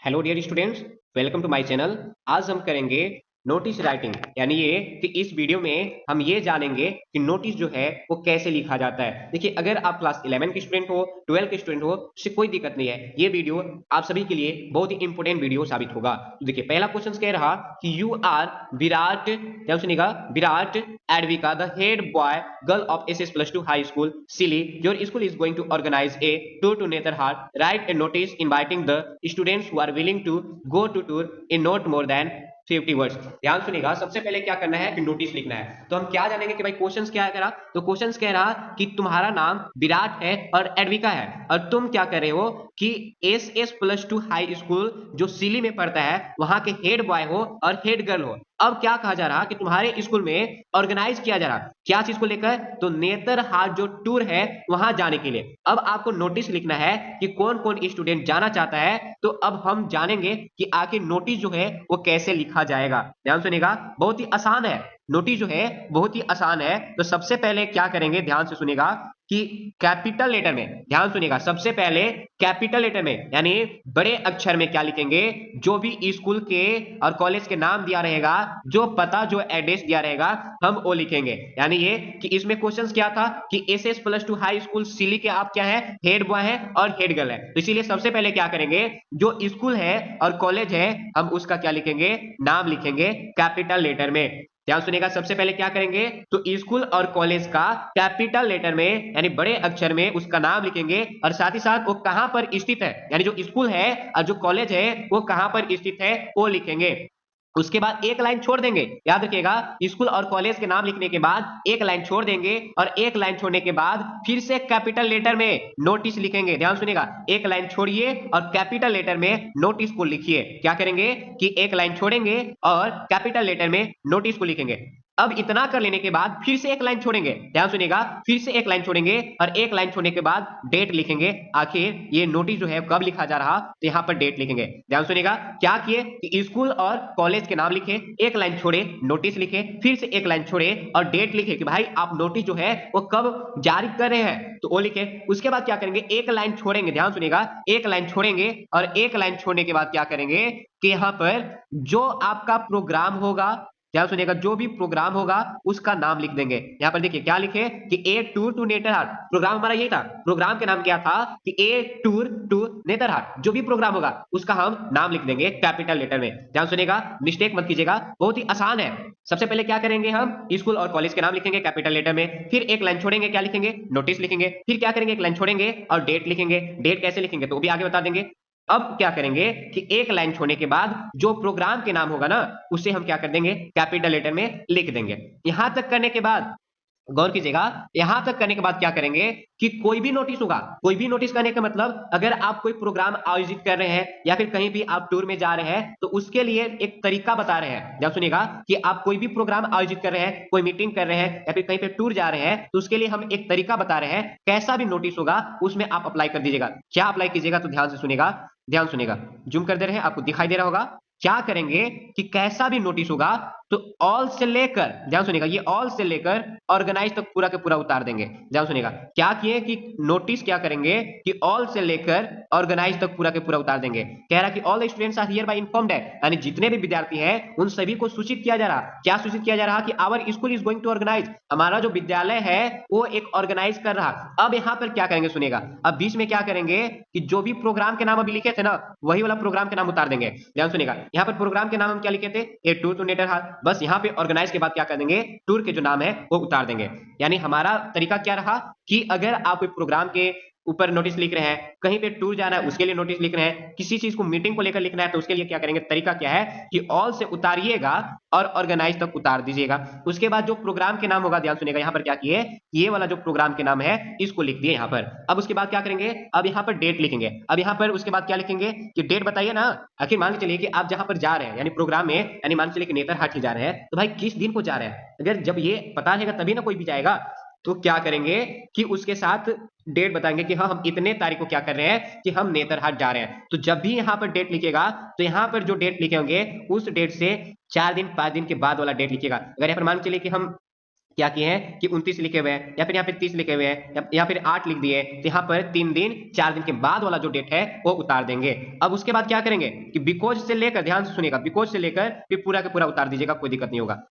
Hello dear students, welcome to my channel. आज हम करेंगे नोटिस राइटिंग, यानी ये कि इस वीडियो में हम ये जानेंगे कि नोटिस जो है वो कैसे लिखा जाता है। देखिए, अगर आप क्लास 11 के स्टूडेंट हो, 12 के स्टूडेंट हो, उससे कोई दिक्कत नहीं है। ये वीडियो आप सभी के लिए बहुत ही इंपॉर्टेंट वीडियो साबित होगा। तो देखिए, पहला क्वेश्चन कह रहा कि यू आर विराट, क्या सुनेगा, Virat Advika the head boy girl of SS+2 high school Silli, your school is going to organise a tour to Netarhat, write a notice inviting the students who are willing to go to tour in not more than 50 words. ध्यान सुनिएगा, सबसे पहले क्या करना है कि notice लिखना है। तो हम क्या जानेंगे कि भाई क्वेश्चंस क्या कह रहा, तो क्वेश्चंस कह रहा कि तुम्हारा नाम विराट है और एडविका है और तुम क्या कर रहे हो कि SS+2 हाई स्कूल जो सिली में पढ़ता है वहां के हेड बॉय हो और हेड गर्ल हो। अब क्या कहा जा रहा कि तुम्हारे स्कूल में ऑर्गेनाइज किया जा रहा, क्या चीज को लेकर, तो नेतरहाट जो टूर है वहां जाने के लिए। अब आपको नोटिस लिखना है कि कौन कौन स्टूडेंट जाना चाहता है। तो अब हम जानेंगे कि आखिर नोटिस जो है वो कैसे लिखा जाएगा। ध्यान सुनिएगा, बहुत ही आसान है। नोटिस जो है बहुत ही आसान है। तो सबसे पहले क्या करेंगे, ध्यान से सुनिएगा कि कैपिटल लेटर में, ध्यान सुनिएगा, सबसे पहले कैपिटल लेटर में यानी बड़े अक्षर में क्या लिखेंगे, जो भी स्कूल के और कॉलेज के नाम दिया रहेगा, जो पता जो एड्रेस दिया रहेगा, हम वो लिखेंगे। यानी ये कि इसमें क्वेश्चंस क्या था कि SS+2 हाई स्कूल सिली के आप क्या है, हेड बॉय है और हेड गर्ल है। तो इसीलिए सबसे पहले क्या करेंगे, जो स्कूल है और कॉलेज है हम उसका क्या लिखेंगे, नाम लिखेंगे कैपिटल लेटर में। ध्यान सुनिएगा, सबसे पहले क्या करेंगे तो स्कूल और कॉलेज का कैपिटल लेटर में यानी बड़े अक्षर में उसका नाम लिखेंगे और साथ ही साथ वो कहां पर स्थित है, यानी जो स्कूल है और जो कॉलेज है वो कहां पर स्थित है वो लिखेंगे। उसके बाद एक लाइन छोड़ देंगे, याद रखिएगा, स्कूल और कॉलेज के नाम लिखने के बाद एक लाइन छोड़ देंगे और एक लाइन छोड़ने के बाद फिर से कैपिटल लेटर में नोटिस लिखेंगे। ध्यान सुनिएगा, एक लाइन छोड़िए और कैपिटल लेटर में नोटिस को लिखिए। क्या करेंगे कि एक लाइन छोड़ेंगे और कैपिटल लेटर में नोटिस को लिखेंगे। अब इतना कर लेने के बाद फिर से एक लाइन छोड़ेंगे, ध्यान सुनिएगा, फिर से एक लाइन छोड़ेंगे और एक लाइन छोड़ने के बाद डेट लिखेंगे। आखिर ये नोटिस जो है कब लिखा जा रहा, तो यहाँ पर डेट लिखेंगे। ध्यान सुनिएगा, क्या किए कि स्कूल और कॉलेज के नाम लिखे, एक लाइन छोड़े, नोटिस लिखे, फिर से एक लाइन छोड़े और डेट लिखे कि भाई आप नोटिस जो है वो कब जारी कर रहे हैं, तो वो लिखे। उसके बाद क्या करेंगे, एक लाइन छोड़ेंगे, ध्यान सुनिएगा, एक लाइन छोड़ेंगे और एक लाइन छोड़ने के बाद क्या करेंगे कि यहाँ पर जो आपका प्रोग्राम होगा, ध्यान सुनिएगा, जो भी प्रोग्राम होगा उसका नाम लिख देंगे। यहां पर देखिए क्या लिखे कि ए टूर टू नेतरहाट, प्रोग्राम हमारा यही था। प्रोग्राम के नाम क्या था कि ए टूर टू नेतरहाट, जो भी प्रोग्राम होगा उसका हम नाम लिख देंगे कैपिटल लेटर में। ध्यान सुनिएगा, मिस्टेक मत कीजिएगा, बहुत ही आसान है। सबसे पहले क्या करेंगे, हम स्कूल और कॉलेज के नाम लिखेंगे कैपिटल लेटर में, फिर एक लाइन छोड़ेंगे, क्या लिखेंगे, नोटिस लिखेंगे, फिर क्या करेंगे, एक लाइन छोड़ेंगे और डेट लिखेंगे। डेट कैसे लिखेंगे तो वो भी आगे बता देंगे। अब क्या करेंगे कि एक लाइन छोड़ने के बाद जो प्रोग्राम के नाम होगा ना उसे हम क्या कर देंगे, कैपिटल लेटर में लिख देंगे। यहां तक करने के बाद गौर कीजिएगा, यहां तक करने के बाद क्या करेंगे कि कोई भी नोटिस होगा, कोई भी नोटिस करने का मतलब अगर आप कोई प्रोग्राम आयोजित कर रहे हैं या फिर कहीं भी आप टूर में जा रहे हैं तो उसके लिए एक तरीका बता रहे हैं। ध्यान सुनिएगा कि आप कोई भी प्रोग्राम आयोजित कर रहे हैं, कोई मीटिंग कर रहे हैं या फिर कहीं पे टूर जा रहे हैं, तो उसके लिए हम एक तरीका बता रहे हैं। कैसा भी नोटिस होगा उसमें आप अप्लाई कर दीजिएगा। क्या अप्लाई कीजिएगा तो ध्यान से सुनिएगा, ध्यान सुनिएगा, जूम कर दे रहे हैं, आपको दिखाई दे रहा होगा। क्या करेंगे कि कैसा भी नोटिस होगा तो ऑल से लेकर, ध्यान सुनिएगा, ये ऑल से लेकर ऑर्गेनाइज तक पूरा के पूरा उतार देंगे। ध्यान सुनिएगा, क्या किए कि नोटिस क्या करेंगे कि ऑल से लेकर ऑर्गेनाइज तक पूरा के पूरा उतार देंगे। कह रहा कि all students are here by informed है, यानी जितने भी विद्यार्थी हैं उन सभी को सूचित किया जा रहा। क्या सूचित किया जा रहा कि our school is going to organise, हमारा जो विद्यालय है वो एक ऑर्गेनाइज कर रहा। अब यहां पर क्या करेंगे सुनिएगा, अब बीच में क्या करेंगे कि जो भी प्रोग्राम के नाम अभी लिखे थे ना वही वाला प्रोग्राम के नाम उतार देंगे। ध्यान सुनिएगा, यहाँ पर प्रोग्राम के नाम हम क्या लिखे थे, ए टूर टू नेतरहाट, बस यहाँ पे ऑर्गेनाइज के बाद क्या कर देंगे, टूर के जो नाम है वो उतार देंगे। यानी हमारा तरीका क्या रहा कि अगर आप कोई प्रोग्राम के ऊपर नोटिस लिख रहे हैं, कहीं पे टूर जाना है उसके लिए नोटिस लिख रहे हैं, किसी चीज को मीटिंग को लेकर लिखना है तो उसके लिए क्या करेंगे, तरीका क्या है कि ऑल से उतारिएगा और ऑर्गेनाइज तक उतार दीजिएगा। उसके बाद जो प्रोग्राम के नाम होगा, ध्यान सुनिएगा, यहाँ पर क्या किए, ये वाला जो प्रोग्राम के नाम है इसको लिख दिए यहाँ पर। अब उसके बाद क्या करेंगे, अब यहाँ पर डेट लिखेंगे। अब यहाँ पर उसके बाद क्या लिखेंगे कि डेट बताइए ना, आखिर मान के चलिए कि आप जहां पर जा रहे हैं यानी प्रोग्राम में, यानी मान के चलिए कि नेतरहाट ही जा रहे हैं, तो भाई किस दिन को जा रहे हैं, अगर जब ये पता रहेगा तभी ना कोई भी जाएगा। तो क्या करेंगे कि उसके साथ डेट बताएंगे कि हाँ हम इतने तारीख को क्या कर रहे हैं कि हम नेतरहाट जा रहे हैं। तो जब भी यहाँ पर डेट लिखेगा तो यहाँ पर जो डेट लिखे होंगे उस डेट से 4 दिन 5 दिन के बाद वाला डेट लिखिएगा। अगर यहाँ पर मान के चलिए कि हम क्या किए हैं कि 29 लिखे हुए हैं, या फिर यहाँ पे 30 लिखे हुए हैं, या फिर 8 लिख दिए, तो यहाँ पर 3 दिन 4 दिन के बाद वाला जो डेट है वो उतार देंगे। अब उसके बाद क्या करेंगे कि बिकॉज से लेकर, ध्यान से सुनिएगा, बिकॉज से लेकर फिर पूरा का पूरा उतार दीजिएगा, कोई दिक्कत नहीं होगा।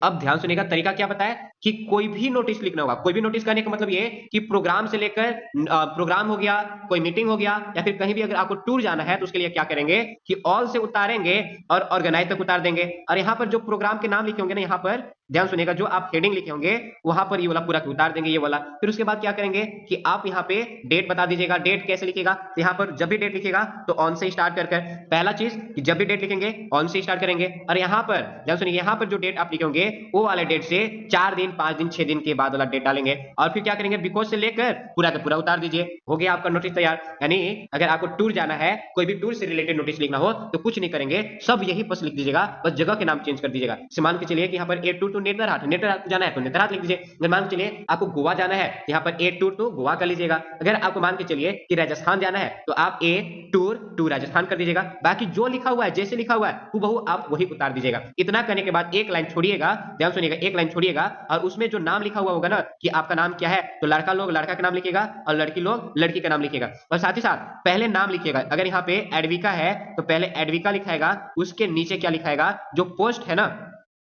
अब ध्यान सुनिएगा, तरीका क्या बताया कि कोई भी नोटिस लिखना होगा। कोई भी नोटिस करने का मतलब ये कि प्रोग्राम से लेकर प्रोग्राम हो गया, कोई मीटिंग हो गया, या फिर कहीं भी अगर आपको टूर जाना है तो उसके लिए क्या करेंगे कि ऑल से उतारेंगे और ऑर्गेनाइज तक उतार देंगे। और यहाँ पर जो प्रोग्राम के नाम लिखे होंगे ना, यहाँ पर ध्यान सुनिएगा, जो आप हेडिंग लिखे होंगे वहां पर ये वाला पूरा उतार देंगे, ये वाला। फिर उसके बाद क्या करेंगे कि आप यहाँ पे डेट बता दीजिएगा। डेट कैसे लिखेगा, तो यहाँ पर जब भी डेट लिखेगा तो ऑन से स्टार्ट कर कर, पहला चीज कि जब भी डेट लिखेंगे ऑन से स्टार्ट करेंगे। और यहाँ पर ध्यान सुनिए, यहाँ पर जो डेट आप लिखेंगे वो वाले डेट से 4 दिन 5 दिन 6 दिन के बाद वाला डेट डालेंगे। और फिर क्या करेंगे, बिकॉज से लेकर पूरा का पूरा उतार दीजिए। हो गया आपका नोटिस तैयार। यानी अगर आपको टूर जाना है, कोई भी टूर से रिलेटेड नोटिस लिखना हो तो कुछ नहीं करेंगे, सब यही बस लिख दीजिएगा, बस जगह के नाम चेंज कर दीजिएगा। मान के चलिए कि यहाँ पर ए टूर टू नेतरहाट, नेतरहाट जाना है तो नेतरहाट लिख दीजिए। अगर मान के चलिए आपको गोवा जाना है तो यहाँ पर ए टूर टू गोवा कर लीजिएगा। अगर आपको मान के चलिए कि राजस्थान जाना है तो आप ए टूर टू राजस्थान कर दीजिएगा। बाकी जो लिखा हुआ है, जैसे लिखा हुआ है वो आप वही उतार दीजिएगा। इतना करने के बाद एक लाइन छोड़िएगा, ध्यान सुनिएगा, एक लाइन छोड़िएगा और उसमें जो नाम लिखा हुआ होगा ना कि आपका नाम क्या है, तो लड़का लोग लड़का का नाम लिखेगा और लड़की लोग लड़की का नाम लिखेगा। और साथ ही साथ पहले नाम लिखिएगा। अगर यहाँ पे एडविका है तो पहले एडविका लिखाएगा, उसके नीचे क्या लिखाएगा, जो पोस्ट है ना,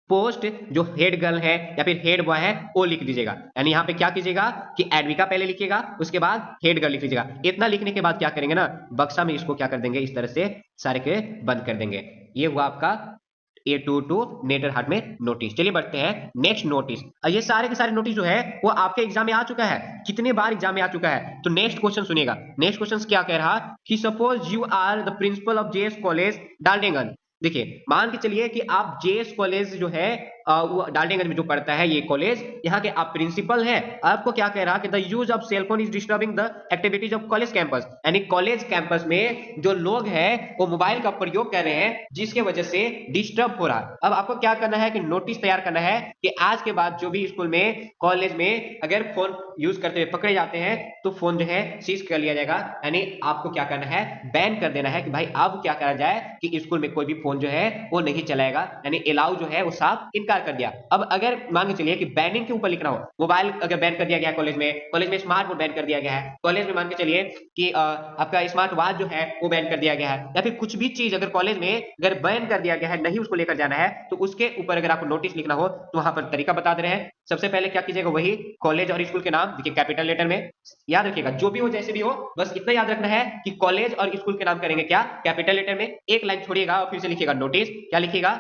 पोस्ट जो हेड गर्ल है या फिर हेड बॉय है वो लिख दीजिएगा। यानी यहाँ पे क्या कीजिएगा कि एडविका पहले लिखिएगा, उसके बाद हेड गर्ल लिख लीजिएगा। इतना लिखने के बाद क्या करेंगे ना, बक्सा में इसको क्या कर देंगे, इस तरह से सारे के बंद कर देंगे। ये हुआ आपका A22 नेतरहाट में नोटिस। चलिए बढ़ते हैं नेक्स्ट नोटिस। ये सारे के सारे नोटिस जो है वो आपके एग्जाम में आ चुका है, कितने बार एग्जाम में आ चुका है। तो नेक्स्ट क्वेश्चन सुनिएगा। नेक्स्ट क्वेश्चन क्या कह रहा कि suppose you are the principal of JS college Daltonganj. देखिए मान के चलिए कि आप जेएस कॉलेज जो है वो डाल्टनगंज में जो पढ़ता है ये कॉलेज, यहाँ के आप प्रिंसिपल हैं। आपको क्या कह रहा कि the use of cell phone is disturbing the activities of college campus. यानी कॉलेज कैंपस में जो लोग हैं वो मोबाइल का प्रयोग कर रहे हैं, जिसके वजह से डिस्टर्ब हो रहा है। अब आपको क्या करना है कि नोटिस तैयार करना है कि आज के बाद जो भी स्कूल में कॉलेज में अगर फोन यूज करते हुए पकड़े जाते हैं तो फोन जो है सीज कर लिया जाएगा। यानी आपको क्या करना है, बैन कर देना है कि भाई अब क्या करा जाए कि स्कूल में कोई भी फोन जो है वो नहीं चलाएगा। यानी अलाउ जो है वो साफ इनकार कर दिया। अब अगर मान के चलिए कि बैनिंग के ऊपर लिखना हो, मोबाइल अगर बैन कर दिया गया है कॉलेज में स्मार्टफोन बैन कर दिया गया है, कॉलेज में मान के चलिए कि आपका स्मार्ट वॉच जो है वो बैन कर दिया गया है, या फिर कुछ भी चीज अगर कॉलेज में अगर बैन कर दिया गया है, नहीं उसको लेकर जाना है, तो उसके ऊपर अगर आपको नोटिस लिखना हो तो वहां पर तरीका बता दे रहे हैं। सबसे पहले क्या कीजिएगा, वही कॉलेज और स्कूल के नाम देखिए कैपिटल लेटर में, याद रखिएगा जो भी हो जैसे भी हो, बस इतना याद रखना है कि कॉलेज और स्कूल के नाम करेंगे क्या, कैपिटल लेटर में। एक लाइन छोड़िएगा और फिर से लिखिएगा नोटिस, क्या लिखिएगा,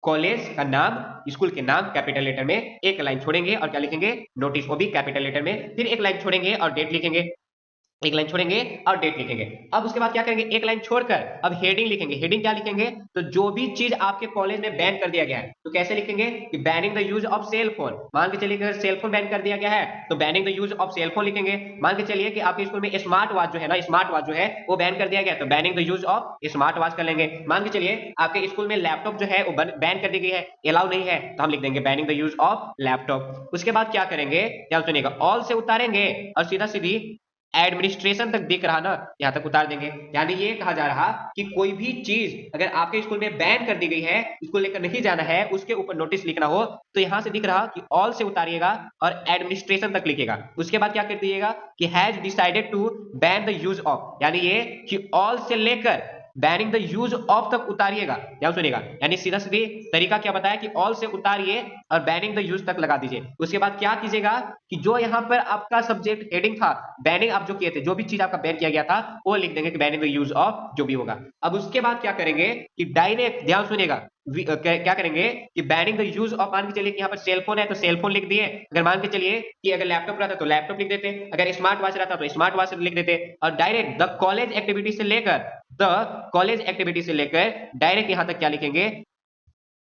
कॉलेज का नाम स्कूल के नाम कैपिटल लेटर में, एक लाइन छोड़ेंगे और क्या लिखेंगे, नोटिस, वो भी कैपिटल लेटर में। फिर एक लाइन छोड़ेंगे और डेट लिखेंगे, एक लाइन छोड़ेंगे और डेट लिखेंगे। अब उसके बाद क्या करेंगे, एक लाइन छोड़कर अब हेडिंग लिखेंगे। हेडिंग क्या लिखेंगे, तो जो भी चीज आपके कॉलेज में बैन कर दिया गया है, तो कैसे लिखेंगे कि banning the use of cell phone. मान के चलिए अगर सेल फोन बैन कर दिया गया है तो banning the use of cell phone लिखेंगे। मान के चलिए कि आपके स्कूल में स्मार्ट वॉच जो है ना, स्मार्ट वॉच जो है वो बैन कर दिया गया तो banning the use of smart watch कर लेंगे। मान के चलिए आपके स्कूल में लैपटॉप जो है वो बैन कर दी गई है, अलाउ नहीं है, तो हम लिख देंगे banning the use of laptop. उसके बाद क्या करेंगे, ध्यान सुनिएगा, ऑल से उतारेंगे और सीधा सीधी एडमिनिस्ट्रेशन तक दिख रहा ना, यहां तक उतार देंगे। यानी ये कहा जा रहा कि कोई भी चीज अगर आपके स्कूल में बैन कर दी गई है, इसको लेकर नहीं जाना है, उसके ऊपर नोटिस लिखना हो, तो यहां से दिख रहा कि ऑल से उतारिएगा और एडमिनिस्ट्रेशन तक लिखेगा। उसके बाद क्या कर दीजिएगा कि has decided to ban the use of, यानी ये कि ऑल से लेकर बैनिंग द यूज ऑफ तक उतारिएगा। ध्यान सुनिएगा, यानी सीधा सीधी तरीका क्या बताया कि ऑल से उतारिए और बैनिंग द यूज तक लगा दीजिए। उसके बाद क्या कीजिएगा कि जो यहाँ पर आपका सब्जेक्ट हेडिंग था, बैनिंग आप जो किए थे, जो भी चीज आपका बैन किया गया था वो लिख देंगे कि बैनिंग द यूज ऑफ जो भी होगा। अब उसके बाद क्या करेंगे कि डायरेक्ट, ध्यान सुनिएगा, क्या करेंगे कि बैनिंग द यूज ऑफ, मान के चलिए कि यहाँ पर सेल फोन है तो सेल फोन लिख दिए। अगर मान के चलिए कि अगर लैपटॉप रहता तो लैपटॉप लिख देते, अगर स्मार्ट वॉच रहता तो स्मार्ट वॉच लिख देते। और डायरेक्ट द कॉलेज एक्टिविटी से लेकर, द कॉलेज एक्टिविटी से लेकर डायरेक्ट यहां तक क्या लिखेंगे,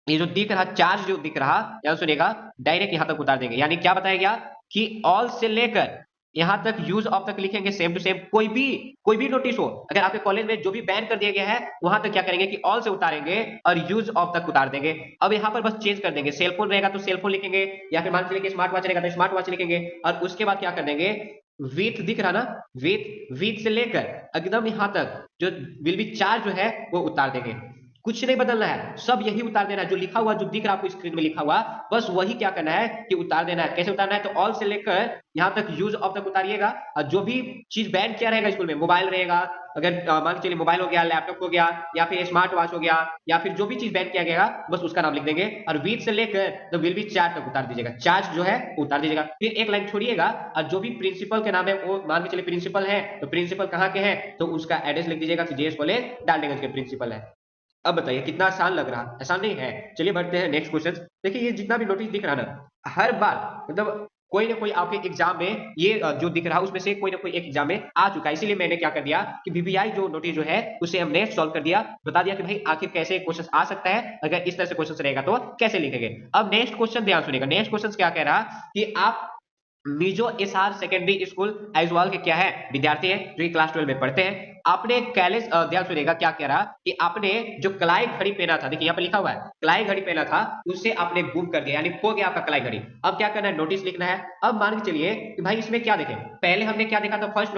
ये जो दिख रहा चार्ज जो दिख रहा, ध्यान सुनिएगा, डायरेक्ट यहां तक उतार देंगे। यानी क्या बताया गया कि ऑल से लेकर यहां तक यूज ऑफ तक लिखेंगे, सेम टू सेम। कोई भी नोटिस हो अगर आपके कॉलेज में जो भी बैन कर दिया गया है, वहां तक क्या करेंगे कि ऑल से उतारेंगे और यूज ऑफ तक उतार देंगे। अब यहां पर बस चेंज कर देंगे, सेल फोन रहेगा तो सेल फोन लिखेंगे, या फिर मान लीजिए स्मार्ट वॉच रहेगा तो स्मार्ट वॉच लिखेंगे। और उसके बाद क्या कर देंगे, विथ दिख रहा ना, विथ से लेकर एकदम यहां तक जो विल बी चार्ज जो है वो उतार देंगे। कुछ नहीं बदलना है, सब यही उतार देना है, जो लिखा हुआ जो दिख रहा है आपको स्क्रीन में लिखा हुआ, बस वही क्या करना है कि उतार देना है। कैसे उतारना है? तो ऑल से लेकर यहाँ तक यूज ऑफ तक उतारिएगा, और जो भी चीज बैन किया रहेगा स्कूल में, मोबाइल रहेगा, अगर मान के चलिए मोबाइल हो गया, लैपटॉप हो गया, या फिर स्मार्ट वॉच हो गया, या फिर जो भी चीज बैन किया गया बस उसका नाम लिख देंगे, और वीक से लेकर द विल बी चार्ज तक उतार दीजिएगा, चार्ज जो है उतार दीजिएगा। फिर एक लाइन छोड़िएगा, और जो भी प्रिंसिपल के नाम है वो मान के चलिए प्रिंसिपल है, तो प्रिंसिपल कहाँ के हैं तो उसका एड्रेस लिख दीजिएगा कि जेएस कॉलेज डाल्टनगंज के प्रिंसिपल है। अब बताइए कितना आसान लग रहा है? आसान नहीं है। चलिए बढ़ते हैं नेक्स्ट क्वेश्चन। देखिए ये जितना भी नोटिस दिख रहा है ना, हर बार मतलब कोई ना कोई आपके एग्जाम में ये जो दिख रहा है उसमें से कोई ना कोई एक एग्जाम में आ चुका है, इसीलिए मैंने क्या कर दिया कि वीवीआई जो नोटिस जो है उसे हमने सॉल्व कर दिया, बता दिया कि भाई आखिर कैसे क्वेश्चन आ सकता है, अगर इस तरह से क्वेश्चन रहेगा तो कैसे लिखेंगे। अब नेक्स्ट क्वेश्चन ध्यान सुनिएगा, नेक्स्ट क्वेश्चन क्या कह रहा कि आप Mizo SR secondary school Aizawl के क्या है विद्यार्थी है जो क्लास 12 में पढ़ते हैं। आपने कैलेस ध्यान सुनिएगा क्या कह रहा कि आपने जो कलाई घड़ी पहना था, देखिए यहाँ पे लिखा हुआ है कलाई घड़ी पहना था, उसे आपने गुम कर दिया, यानी खो गया आपका कलाई घड़ी। अब क्या करना है? नोटिस लिखना है। अब मान के चलिए कि भाई इसमें क्या देखें, पहले हमने क्या देखा था फर्स्ट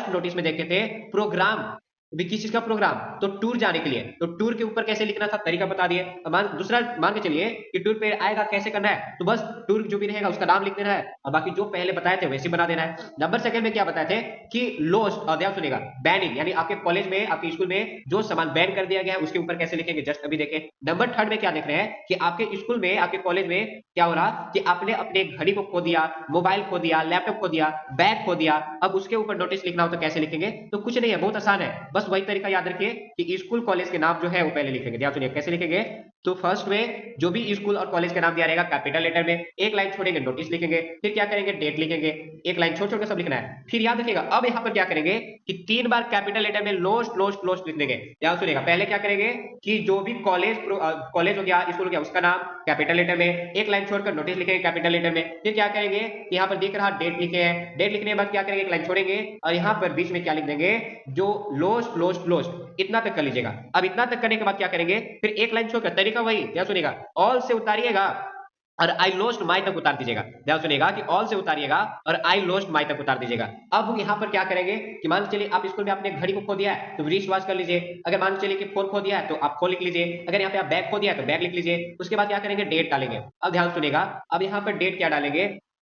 नोटिस में देखे थे प्रोग्राम, भी किस चीज का प्रोग्राम, तो टूर जाने के लिए, तो टूर के ऊपर कैसे लिखना था तरीका बता दिए। दूसरा मान के चलिए कि टूर पे आएगा कैसे करना है, तो बस टूर जो भी रहेगा उसका नाम लिख देना है, और बाकी जो पहले बताए थे वैसे बना देना है। नंबर सेकंड में क्या बताए थे कि लॉस्ट, ध्यान सुनेगा, बैनिंग, यानी आपके कॉलेज में आपके स्कूल में जो सामान बैन कर दिया गया है उसके ऊपर कैसे लिखेंगे, जस्ट अभी देखें। नंबर थर्ड में क्या देख रहे हैं कि आपके स्कूल में आपके कॉलेज में क्या हो रहा कि आपने अपने घड़ी को खो दिया, मोबाइल खो दिया, लैपटॉप खो दिया, बैग खो दिया। अब उसके ऊपर नोटिस लिखना हो तो कैसे लिखेंगे, तो कुछ नहीं है, बहुत आसान है, बस वही तरीका याद रखिए कि स्कूल कॉलेज के नाम जो है वो पहले लिखेंगे। ध्यान सुनिए कैसे लिखेंगे, तो फर्स्ट में जो भी स्कूल और कॉलेज का नाम दिया रहेगा कैपिटल लेटर में, एक लाइन छोड़ेंगे नोटिस लिखेंगे, फिर क्या करेंगे डेट लिखेंगे, एक लाइन छोड़ छोड़ कर सब लिखना है। फिर याद रखिएगा अब यहाँ पर क्या करेंगे कि 3 बार कैपिटल लेटर में लोस्ट लोस्ट लोस्ट लिख देंगे। ध्यान सुनिएगा, पहले क्या करेंगे कि जो भी कॉलेज हो गया, स्कूल हो गया, उसका नाम कैपिटल लेटर में, एक लाइन छोड़कर नोटिस लिखेंगे कैपिटल लेटर में। फिर क्या करेंगे, यहाँ पर दिख रहा डेट लिखे हैं, डेट लिखने के बाद क्या करेंगे एक लाइन छोड़ेंगे, और यहाँ पर बीच में क्या लिख देंगे, जो लोस्ट लोस्ट लोस्ट, इतना तक कर लीजिएगा। अब इतना तक करने के बाद क्या करेंगे, फिर एक लाइन छोड़कर तरीका वही, ध्यान सुनिएगा, ऑल से उतारिएगा और आई लोस्ट माई तक उतार दीजिएगा। ध्यान सुनिएगा कि ऑल से उतारिएगा और आई लोस्ट माई तक उतार दीजिएगा। अब यहाँ पर क्या करेंगे कि मान चलिए आप स्कूल में आपने घड़ी को खो दिया है तो रिस्ट वॉच कर लीजिए, अगर मान चलिए कि फोन खो दिया है तो आप फोन लिख लीजिए, अगर यहाँ पे आप बैग खो दिया है तो बैग लिख लीजिए। उसके बाद क्या करेंगे डेट डालेंगे। अब ध्यान सुनिएगा, अब यहाँ पर डेट क्या डालेंगे,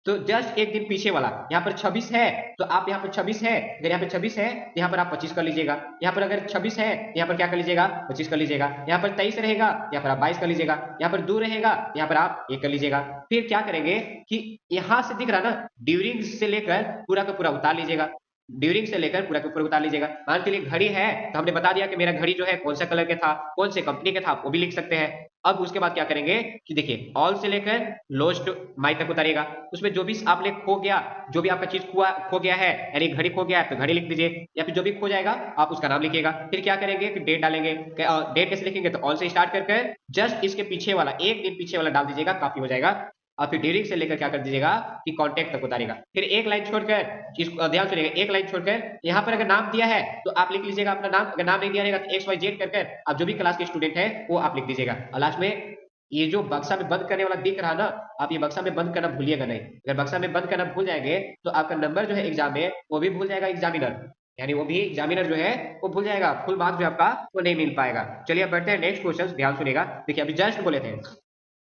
तो जस्ट एक दिन पीछे वाला, यहाँ पर 26 है तो आप यहाँ पर 26 है, अगर यहाँ पर 26 है तो यहाँ पर आप 25 कर लीजिएगा, यहाँ पर अगर 26 है यहाँ पर क्या कर लीजिएगा 25 कर लीजिएगा, यहाँ पर 23 रहेगा यहाँ पर आप 22 कर लीजिएगा, यहाँ पर 2 रहेगा यहाँ पर आप 1 कर लीजिएगा। फिर क्या करेंगे कि यहाँ से दिख रहा ना ड्यूरिंग से लेकर पूरा का पूरा उतार लीजिएगा, ड्यूरिंग से लेकर पूरा के पूरा उतार लीजिएगा। मान के लिए घड़ी है तो हमने बता दिया कि मेरा घड़ी जो है कौन सा कलर के था, कौन से कंपनी के था, वो भी लिख सकते हैं। अब उसके बाद क्या करेंगे कि देखिए ऑल से लेकर लोस्ट माई तक उतारिएगा, उसमें जो भी आपने खो गया, जो भी आपका चीज खो गया है, यानी घड़ी खो गया है तो घड़ी लिख दीजिए, या फिर जो भी खो जाएगा आप उसका नाम लिखिएगा। फिर क्या करेंगे कि डेट डालेंगे, डेट कैसे लिखेंगे, तो ऑल से स्टार्ट कर जस्ट इसके पीछे वाला एक दिन पीछे वाला डाल दीजिएगा, काफी हो जाएगा। और फिर ड्यूरिंग से लेकर क्या कर दीजिएगा कि कॉन्टेक्ट तक उतारेगा। फिर एक लाइन छोड़कर ध्यान सुनिएगा, एक लाइन छोड़कर यहाँ पर अगर नाम दिया है तो आप लिख लीजिएगा अपना नाम, अगर नाम नहीं दिया रहेगा तो XYZ कर आप जो भी क्लास के स्टूडेंट है वो आप लिख दीजिएगा। और लास्ट में ये जो बक्सा में बंद करने वाला दिख रहा ना, आप ये बक्सा में बंद करना भूलिएगा नहीं, अगर बक्सा में बंद करना भूल जाएंगे तो आपका नंबर जो है एग्जाम में वो भी भूल जाएगा एग्जामिनर, यानी वो भी एग्जामिनर जो है वो भूल जाएगा, फुल मार्क्स जो आपका वो नहीं मिल पाएगा। चलिए अब बढ़ते हैं नेक्स्ट क्वेश्चन। ध्यान सुनिएगा, देखिए अभी जस्ट बोले थे,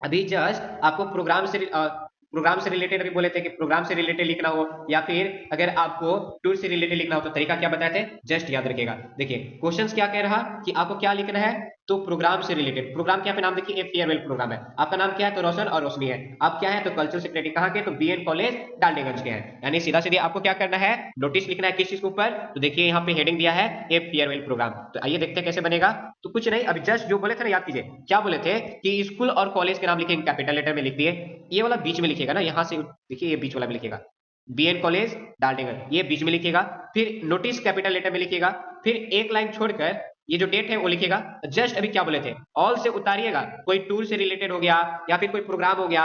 अभी जस्ट आपको प्रोग्राम से रिलेटेड अभी बोले थे कि प्रोग्राम से रिलेटेड लिखना हो या फिर अगर आपको टूर से रिलेटेड लिखना हो तो तरीका क्या बताए थे, जस्ट याद रखिएगा। देखिए क्वेश्चंस क्या कह रहा कि आपको क्या लिखना है, तो प्रोग्राम से रिलेटेड, प्रोग्राम क्या पे नाम देखिए फेयरवेल प्रोग्राम है, आपका नाम क्या है तो रोशन और रोशनी है, आप क्या है तो कल्चरल सेक्रेटरी कहाँ के, तो BN कॉलेज डाल्टनगंज के हैं। यानी सीधा सीधे आपको क्या करना है, नोटिस लिखना है किस चीज के ऊपर, तो देखिए यहाँ पे हेडिंग दिया है ए फेयरवेल प्रोग्राम। तो आइए देखते हैं कैसे बनेगा। तो कुछ नहीं, अभी जस्ट जो बोले थे ना याद कीजिए, क्या बोले थे कि स्कूल और कॉलेज के नाम लिखेंगे कैपिटल लेटर में लिख दिए, ये वाला बीच में लिखिएगा ना, यहाँ से देखिए ये बीच वाला भी लिखिएगा, BN कॉलेज डाल्टनगंज ये बीच में लिखिएगा, फिर नोटिस कैपिटल लेटर में लिखिएगा, फिर एक लाइन छोड़कर ये जो डेट है वो लिखिएगा। जस्ट अभी क्या बोले थे, ऑल से उतारिएगा, कोई टूर से रिलेटेड हो गया या फिर कोई प्रोग्राम हो गया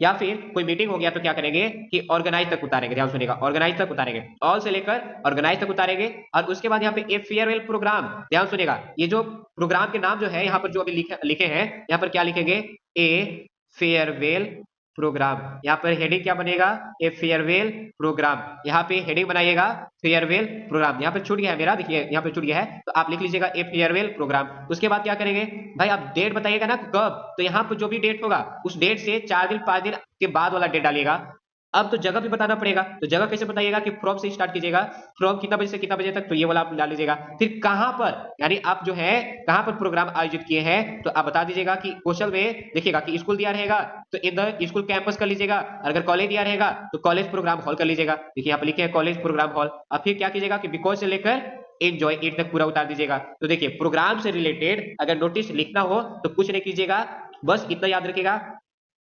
या फिर कोई मीटिंग हो गया तो क्या करेंगे कि ऑर्गेनाइज तक उतारेंगे। ध्यान सुनिएगा, ऑर्गेनाइज तक उतारेंगे, ऑल से लेकर ऑर्गेनाइज तक उतारेंगे। और उसके बाद यहाँ पे ए फेयरवेल प्रोग्राम, ध्यान सुनिएगा, ये जो प्रोग्राम के नाम जो है यहाँ पर जो अभी लिखे हैं, यहाँ पर क्या लिखेंगे, ए फेयरवेल प्रोग्राम। यहाँ पर हेडिंग क्या बनेगा, ए फेयरवेल प्रोग्राम। यहाँ पे हेडिंग बनाइएगा फेयरवेल प्रोग्राम। यहाँ पे छूट गया है मेरा, देखिए यहाँ पे छूट गया है, तो आप लिख लीजिएगा ए फेयरवेल प्रोग्राम। उसके बाद क्या करेंगे भाई, आप डेट बताइएगा ना कब, तो यहाँ पर जो भी डेट होगा उस डेट से 4 दिन 5 दिन के बाद वाला डेट डालिएगा। अब तो जगह भी बताना पड़ेगा, तो जगह कैसे बताइएगा कि फ्रॉम से स्टार्ट कीजिएगा, फ्रॉम कितना बजे से कितना बजे तक, तो ये वाला आप डाल लीजिएगा। फिर कहां पर, यानी आप जो है कहां पर प्रोग्राम आयोजित किए हैं, तो आप बता दीजिएगा कि क्वेश्चन में देखिएगा कि स्कूल दिया रहेगा तो इन द स्कूल कैंपस कर लीजिएगा, अगर कॉलेज दिया रहेगा तो कॉलेज प्रोग्राम हॉल कर लीजिएगा। देखिए यहाँ पे लिखे हैं कॉलेज प्रोग्राम हॉल। अब फिर क्या कीजिएगा कि बिकॉज से लेकर एंजॉय इट तक पूरा उतार दीजिएगा। तो देखिए प्रोग्राम से रिलेटेड अगर नोटिस लिखना हो तो कुछ नहीं कीजिएगा, बस इतना याद रखिएगा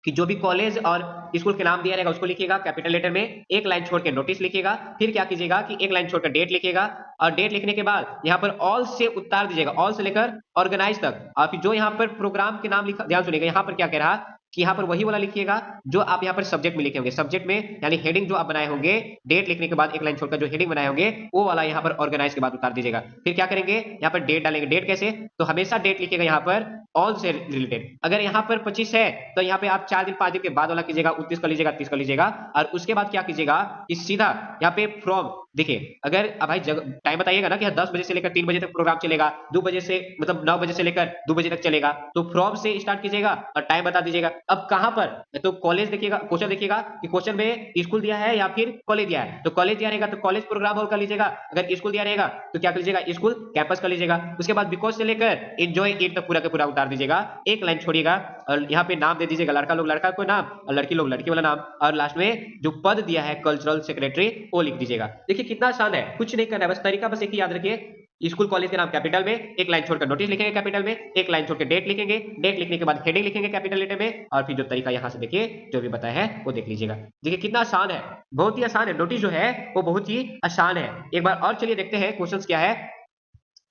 कि जो भी कॉलेज और स्कूल के नाम दिया रहेगा उसको लिखिएगा कैपिटल लेटर में, एक लाइन छोड़ के नोटिस लिखिएगा। फिर क्या कीजिएगा कि एक लाइन छोड़कर डेट लिखिएगा, और डेट लिखने के बाद यहाँ पर ऑल से उतार दीजिएगा, ऑल से लेकर ऑर्गेनाइज तक। और फिर जो यहाँ पर प्रोग्राम के नाम लिखा, ध्यान सुनिएगा यहाँ पर क्या कह रहा कि यहाँ पर वही वाला लिखिएगा जो आप यहाँ पर सब्जेक्ट में लिखे होंगे। सब्जेक्ट में यानी हेडिंग जो आप बनाए होंगे, डेट लिखने के बाद एक लाइन छोड़कर जो हेडिंग बनाए होंगे वो वाला यहाँ पर ऑर्गेनाइज के बाद उतार दीजिएगा। फिर क्या करेंगे, यहाँ पर डेट डालेंगे। डेट कैसे, तो हमेशा डेट लिखिएगा यहाँ पर ऑल से रिलेटेड। अगर यहाँ पर 25 है तो यहाँ पे आप 4 दिन 5 दिन के बाद वाला कीजिएगा, 29 कर लीजिएगा, 30 कर लीजिएगा। और उसके बाद क्या कीजिएगा कि सीधा यहाँ पे फ्रॉम, देखिए अगर भाई टाइम बताइएगा ना कि 10 बजे से लेकर 3 बजे तक प्रोग्राम चलेगा, 2 बजे से मतलब 9 बजे से लेकर 2 बजे तक चलेगा, तो फ्रॉम से स्टार्ट कीजिएगा और टाइम बता दीजिएगा। अब कहां पर, तो कॉलेज देखिएगा, क्वेश्चन देखिएगा कि क्वेश्चन में स्कूल दिया है या फिर कॉलेज दिया है, तो कॉलेज दिया रहेगा तो कॉलेज प्रोग्राम हॉल कर लीजिएगा। अगर स्कूल दिया रहेगा तो क्या कर लीजिएगा, स्कूल कैंपस कर लीजिएगा। उसके बाद बिकॉज से लेकर एंजॉय इट तक पूरा का पूरा उतार दीजिएगा, एक लाइन छोड़िएगा और यहाँ पे नाम दे दीजिएगा, लड़का लोग लड़का को नाम और लड़की लोग लड़की वाला नाम, और लास्ट में जो पद दिया है कल्चरल सेक्रेटरी वो लिख दीजिएगा। देखिए कितना आसान है, कुछ नहीं करना है, बस तरीका बस एक ही याद रखिए, स्कूल कॉलेज के नाम कैपिटल में, एक लाइन छोड़कर नोटिस लिखेंगे कैपिटल में, एक लाइन छोड़कर डेट लिखेंगे, डेट लिखने के बाद हेडिंग लिखेंगे कैपिटल लेटर में, और फिर जो तरीका यहाँ से देखिए जो भी बताया है वो देख लीजिएगा। देखिए कितना आसान है, बहुत ही आसान है, नोटिस जो है वो बहुत ही आसान है। एक बार और चलिए देखते हैं क्वेश्चन क्या है।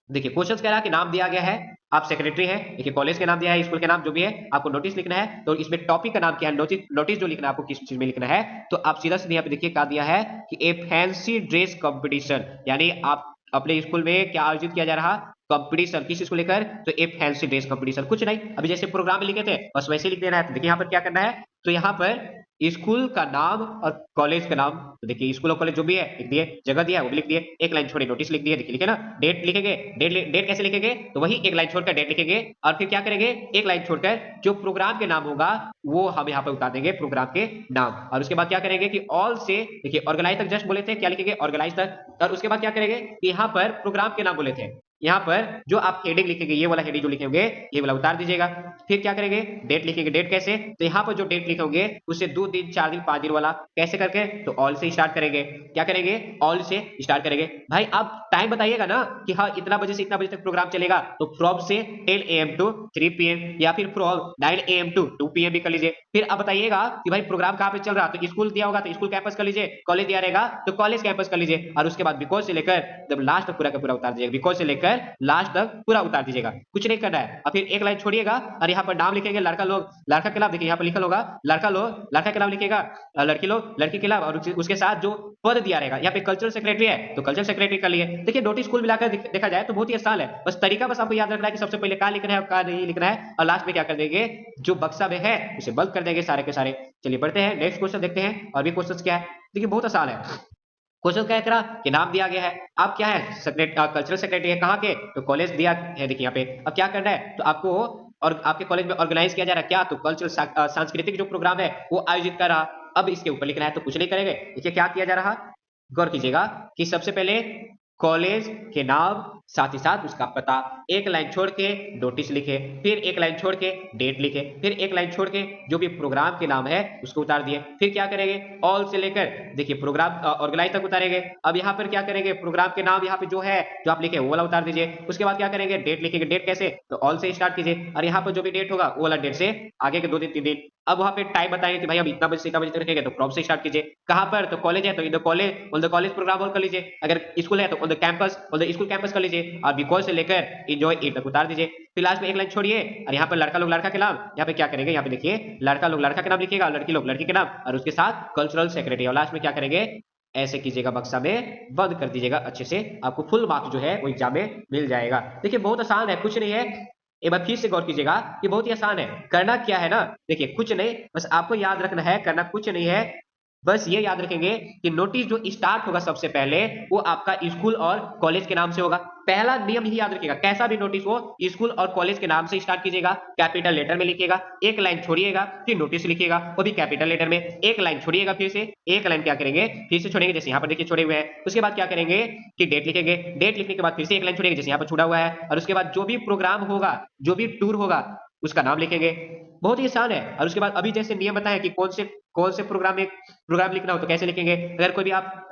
देखिए क्वेश्चन कह रहा है कि नाम दिया गया है, आप सेक्रेटरी है, देखिए कॉलेज के नाम दिया है, स्कूल के नाम जो भी है, आपको नोटिस लिखना है, तो इसमें टॉपिक का नाम क्या है, नोटिस जो लिखना है आपको किस चीज में लिखना है, तो आप सीधा सीधा यहाँ पे देखिए क्या दिया है कि ए फैंसी ड्रेस कंपटीशन, यानी आप अपने स्कूल में क्या आयोजित किया जा रहा कंपटीशन, किस चीज को लेकर, तो ए फैंसी ड्रेस कंपटीशन। कुछ नहीं, अभी जैसे प्रोग्राम में लिखे थे बस वैसे लिख देना है। तो देखिए यहाँ पर क्या करना है, तो यहाँ पर स्कूल का नाम और कॉलेज का नाम, तो देखिए स्कूल और कॉलेज जो भी है लिख दिए, जगह दिया वो भी लिख दिए, एक लाइन छोड़े नोटिस लिख दिए, देखिए लिखे ना। डेट लिखेंगे, डेट कैसे लिखेंगे, तो वही एक लाइन छोड़कर डेट लिखेंगे, और फिर क्या करेंगे, एक लाइन छोड़कर जो प्रोग्राम के नाम होगा वो हम यहाँ पर उतार देंगे प्रोग्राम के नाम। और उसके बाद क्या करेंगे कि ऑल से, देखिए ऑर्गेनाइज तक जस्ट बोले थे, क्या लिखेंगे ऑर्गेनाइज तक, और उसके बाद क्या करेंगे कि यहाँ पर प्रोग्राम के नाम बोले थे, यहाँ पर जो आप हेडिंग लिखेंगे ये वाला हेडिंग जो लिखेंगे ये वाला उतार दीजिएगा। फिर क्या करेंगे, डेट लिखेंगे, डेट कैसे, तो यहाँ पर जो डेट लिखोगे उससे 2 दिन 4 दिन 5 दिन वाला कैसे करके, तो ऑल से स्टार्ट करेंगे। क्या करेंगे, ऑल से स्टार्ट करेंगे। भाई आप टाइम बताइएगा ना कि हाँ इतना बजे से इतना बजे तक प्रोग्राम चलेगा, तो फ्रॉम से 10 AM टू 3 PM, या फिर फ्रॉम 9 AM टू 2 PM भी कर लीजिए। फिर आप बताइएगा कि भाई प्रोग्राम कहाँ पे चल रहा, तो स्कूल दिया होगा तो स्कूल कैंपस कर लीजिए, कॉलेज दिया रहेगा तो कॉलेज कैंपस कर लीजिए, और उसके बाद बिकॉज से लेकर जब लास्ट तक पूरा का पूरा उतार दीजिएगा, बिकॉज से लेकर लास्ट तक पूरा उतार दीजिएगा, कुछ नहीं करना है। और फिर एक लाइन छोड़िएगा और यहाँ पर नाम लिखेंगे, लड़का लोग लड़का के नाम, देखिए यहाँ पर लिखा होगा लड़का लोग लड़का के नाम लिखेगा, लड़की लोग लड़की के नाम, और उसके साथ जो पद दिया रहेगा, यहाँ पे कल्चरल सेक्रेटरी है तो कल्चरल सेक्रेटरी कर लिए। देखिए नोटिस कुल मिलाकर देखा जाए तो बहुत ही आसान है, बस तरीका बस आपको याद रखना है कि सबसे पहले क्या लिखना है और क्या नहीं लिखना है, और लास्ट में क्या कर देंगे, जो बक्सा में है उसे बंद कर देंगे सारे के सारे। चलिए बढ़ते हैं नेक्स्ट क्वेश्चन देखते हैं, और भी क्वेश्चन क्या है, देखिए बहुत आसान है। क्वेश्चन क्या करा कि नाम दिया गया है, आप क्या है कल्चरल सेक्रेटरी है, कहाँ के, तो कॉलेज दिया है, देखिए यहाँ पे। अब क्या करना है, तो आपको और आपके कॉलेज में ऑर्गेनाइज किया जा रहा है क्या, तो कल्चरल सांस्कृतिक जो प्रोग्राम है वो आयोजित कर रहा। अब इसके ऊपर लिखना है, तो कुछ नहीं करेंगे, देखिए क्या किया जा रहा, गौर कीजिएगा कि सबसे पहले कॉलेज के नाम साथ ही साथ उसका पता, एक लाइन छोड़ के नोटिस लिखे, फिर एक लाइन छोड़ के डेट लिखे, फिर एक लाइन छोड़ के जो भी प्रोग्राम के नाम है उसको उतार दिए। फिर क्या करेंगे, ऑल से लेकर देखिए प्रोग्राम ऑर्गेनाइज तक उतारेंगे। अब यहाँ पर क्या करेंगे, प्रोग्राम के नाम यहाँ पे जो है जो आप लिखे वो वाला उतार दीजिए। उसके बाद क्या करेंगे, डेट लिखेंगे, डेट कैसे, तो ऑल से स्टार्ट कीजिए, और यहाँ पर जो भी डेट होगा वो वाला डेट से आगे के 2 दिन 3 दिन। अब वहाँ पे टाइम बताएंगे कि भाई हम इतना बजे से इतना बजे तक रखेंगे, तो फ्रॉम से स्टार्ट कीजिए। कहाँ पर, तो कॉलेज है तो in the college on the college programme hall कर लीजिए, अगर स्कूल है तो on the campus on the school campus कर लीजिए, और बिकॉज से लेकर एंजॉय इट तक उतार दीजिए। फिर लास्ट में एक लाइन छोड़िए, और यहाँ पर लड़का लोग लड़का के नाम, यहाँ पे क्या करेंगे, यहाँ पे देखिए लड़का लोग लड़का के नाम लिखिएगा, लड़की लोग लड़की के नाम, और उसके साथ कल्चरल सेक्रेटरी, और लास्ट में क्या करेंगे, ऐसे कीजिएगा, बक्सा में बंद कर दीजिएगा अच्छे से, आपको फुल मार्क्स जो है वो एग्जाम में मिल जाएगा। देखिए बहुत आसान है, कुछ नहीं है, एक बार फिर से गौर कीजिएगा, ये बहुत ही आसान है। करना क्या है ना, देखिए कुछ नहीं, बस आपको याद रखना है, करना कुछ नहीं है, बस ये याद रखेंगे कि नोटिस जो स्टार्ट होगा सबसे पहले वो आपका स्कूल और कॉलेज के नाम से होगा। पहला नियम ही याद रखिएगा, कैसा भी नोटिस हो स्कूल और कॉलेज के नाम से स्टार्ट कीजिएगा, कैपिटल लेटर में लिखिएगा, एक लाइन छोड़िएगा, फिर नोटिस लिखिएगा, वो भी कैपिटल लेटर में, एक लाइन छोड़िएगा, फिर से एक लाइन क्या करेंगे, फिर से छोड़ेंगे, जैसे यहाँ पर देखिए छोड़े हुए हैं। उसके बाद क्या करेंगे कि डेट लिखेंगे, डेट लिखने के बाद फिर से एक लाइन छोड़ेंगे, जैसे यहाँ पर छुड़ा हुआ है, और उसके बाद जो भी प्रोग्राम होगा, जो भी टूर होगा, उसका नाम लिखेंगे। बहुत ही आसान है। और उसके बाद अभी जैसे नियम बताया कि कौन से प्रोग्राम लिखना हो तो कैसे लिखेंगे। अगर कोई भी आप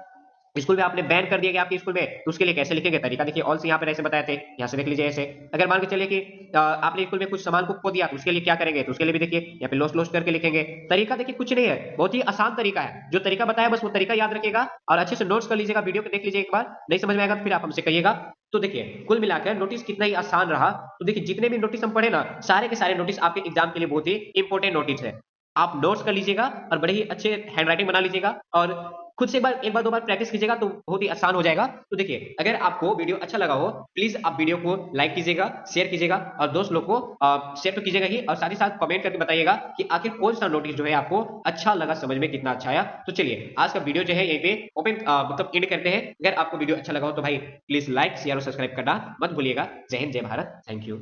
स्कूल में आपने बैन कर दिया गया आपके स्कूल में, तो उसके लिए कैसे लिखेंगे, तरीका देखिए ऑल से यहाँ पर ऐसे बताए थे, यहाँ से देख लीजिए ऐसे। अगर मान के चलिए कि आपने स्कूल में कुछ सामान को खो दिया, तो उसके लिए क्या करेंगे, तो उसके लिए भी देखिए यहाँ पे लोस्ट लोस्ट करके लिखेंगे। तरीका देखिए कुछ नहीं है, बहुत ही आसान तरीका है। जो तरीका बताया बस वो तरीका याद रखिएगा और अच्छे से नोट्स कर लीजिएगा, वीडियो को देख लीजिए एक बार, नहीं समझ में आएगा तो फिर आप हमसे कहिएगा। तो देखिए कुल मिलाकर नोटिस कितना ही आसान रहा। तो देखिए जितने भी नोटिस हम पढ़े ना, सारे के सारे नोटिस आपके एग्जाम के लिए बहुत ही इंपॉर्टेंट नोटिस है। आप नोट्स कर लीजिएगा और बड़े ही अच्छे हैंडराइटिंग बना लीजिएगा और खुद से एक बार दो बार प्रैक्टिस कीजिएगा तो बहुत ही आसान हो जाएगा। तो देखिए अगर आपको वीडियो अच्छा लगा हो, प्लीज आप वीडियो को लाइक कीजिएगा, शेयर कीजिएगा और दोस्त लोग को शेयर तो कीजिएगा ही, और साथ ही साथ कमेंट करके बताइएगा कि आखिर कौन सा नोटिस जो है आपको अच्छा लगा, समझ में कितना अच्छा आया। तो चलिए आज का वीडियो जो है यहीं पे ओपन मतलब एंड करते हैं। अगर आपको वीडियो अच्छा लगा हो तो भाई प्लीज लाइक शेयर और सब्सक्राइब करना मत भूलिएगा। जय हिंद, जय भारत, थैंक यू।